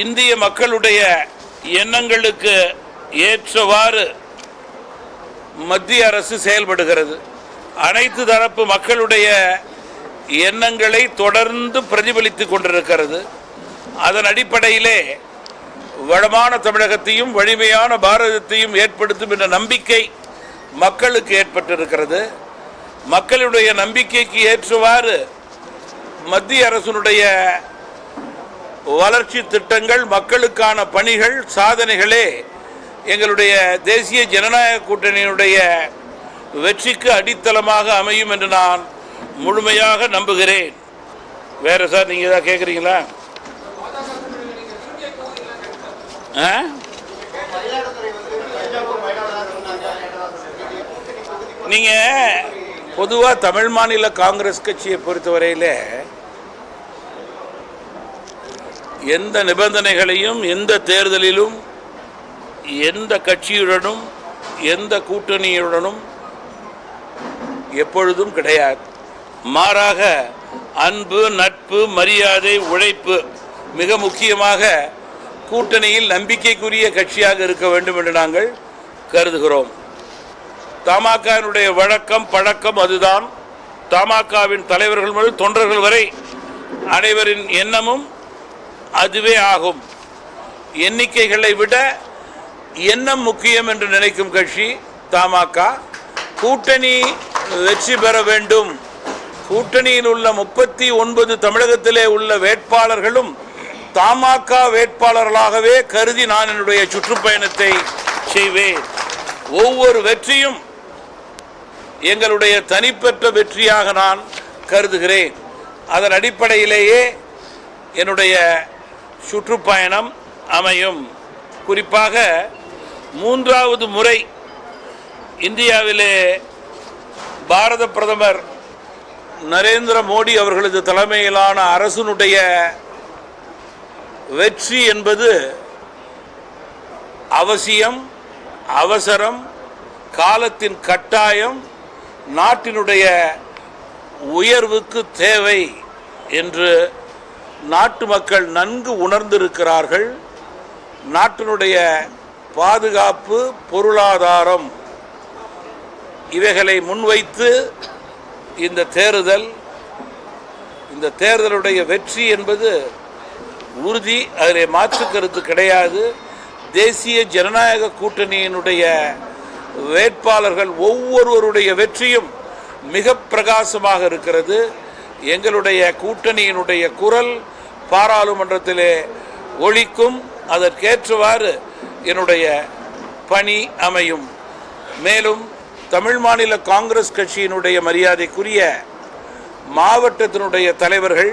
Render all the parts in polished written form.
இந்திய மக்களுடைய எண்ணங்களுக்கு ஏற்றவாறு மத்திய அரசு செயல்படுகிறது. அனைத்து தரப்பு மக்களுடைய எண்ணங்களை தொடர்ந்து பிரதிபலித்துக் கொண்டிருக்கிறது. அதன் அடிப்படையிலே வளமான தமிழகத்தையும் வலிமையான பாரதத்தையும் ஏற்படுத்தும் என்ற நம்பிக்கை மக்களுக்கு ஏற்பட்டிருக்கிறது. மக்களுடைய நம்பிக்கைக்கு ஏற்றவாறு மத்திய அரசினுடைய வளர்ச்சி திட்டங்கள், மக்களுக்கான பணிகள், சாதனைகளே எங்களுடைய தேசிய ஜனநாயக கூட்டணியினுடைய வெற்றிக்கு அடித்தளமாக அமையும் என்று நான் முழுமையாக நம்புகிறேன். வேற சார் நீங்க ஏதாவது கேட்குறீங்களா? நீங்க பொதுவாக தமிழ் மாநில காங்கிரஸ் கட்சியை பொறுத்தவரையில் எந்த நிபந்தனைகளையும் எந்த தேர்தலிலும் எந்த கட்சியுடனும் எந்த கூட்டணியுடனும் எப்பொழுதும் கிடையாது. மாறாக அன்பு, நட்பு, மரியாதை, உழைப்பு, மிக முக்கியமாக கூட்டணியில் நம்பிக்கைக்குரிய கட்சியாக இருக்க வேண்டும் என்று நாங்கள் கருதுகிறோம். தமாகவினுடைய வழக்கம் பழக்கம் அதுதான். தமாகவின் தலைவர்கள் முதல் தொண்டர்கள் வரை அனைவரின் எண்ணமும் அதுவே ஆகும். எண்ணிக்கைகளை விட எண்ணம் முக்கியம் என்று நினைக்கும் கட்சி தமாக. கூட்டணி வெற்றி பெற வேண்டும். கூட்டணியில் உள்ள 39 தமிழகத்திலே உள்ள வேட்பாளர்களும் தமாக வேட்பாளர்களாகவே கருதி நான் என்னுடைய சுற்றுப்பயணத்தை செய்வேன். ஒவ்வொரு வெற்றியும் எங்களுடைய தனிப்பெற்ற வெற்றியாக நான் கருதுகிறேன். அதன் அடிப்படையிலேயே என்னுடைய சுற்றுப்பயணம் அமையும். குறிப்பாக 3வது முறை இந்தியாவிலே பாரத பிரதமர் நரேந்திர மோடி அவர்களது தலைமையிலான அரசினுடைய வெற்றி என்பது அவசியம், அவசரம், காலத்தின் கட்டாயம், நாட்டினுடைய உயர்வுக்கு தேவை என்று நாட்டு மக்கள் நன்கு உணர்ந்திருக்கிறார்கள். நாட்டினுடைய பாதுகாப்பு, பொருளாதாரம் இவைகளை முன்வைத்து இந்த தேர்தலுடைய வெற்றி என்பது உறுதி. அதிலே மாற்று கருத்து கிடையாது. தேசிய ஜனநாயக கூட்டணியினுடைய வேட்பாளர்கள் ஒவ்வொருவருடைய வெற்றியும் மிக பிரகாசமாக இருக்கிறது. எங்களுடைய கூட்டணியினுடைய குரல் பாராளுமன்றத்திலே ஒலிக்கும். அதற்கேற்றவாறு என்னுடைய பணி அமையும். மேலும் தமிழ் மாநில காங்கிரஸ் கட்சியினுடைய மரியாதைக்குரிய மாவட்டத்தினுடைய தலைவர்கள்,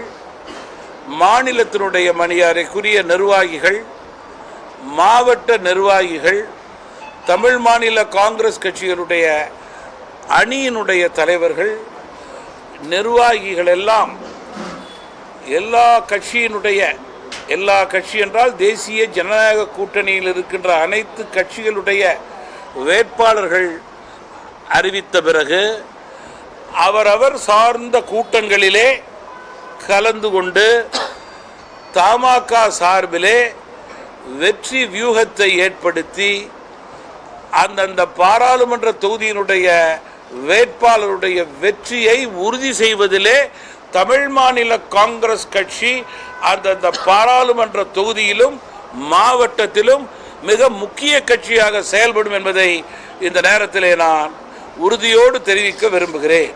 மாநிலத்தினுடைய மரியாதைக்குரிய நிர்வாகிகள், மாவட்ட நிர்வாகிகள், தமிழ் மாநில காங்கிரஸ் கட்சியினுடைய அணியினுடைய தலைவர்கள், நிர்வாகிகள் எல்லாம் எல்லா கட்சி என்றால் தேசிய ஜனநாயக கூட்டணியில் இருக்கின்ற அனைத்து கட்சிகளுடைய வேட்பாளர்கள் அறிவித்த பிறகு அவரவர் சார்ந்த கூட்டங்களிலே கலந்து கொண்டு தமாக சார்பிலே வெற்றி வியூகத்தை ஏற்படுத்தி அந்தந்த பாராளுமன்ற தொகுதியினுடைய வேட்பாளருடைய வெற்றியை உறுதி செய்வதிலே தமிழ் மாநில காங்கிரஸ் கட்சி அந்தந்த பாராளுமன்ற தொகுதியிலும் மாவட்டத்திலும் மிக முக்கிய கட்சியாக செயல்படும் என்பதை இந்த நேரத்திலே நான் உறுதியோடு தெரிவிக்க விரும்புகிறேன்.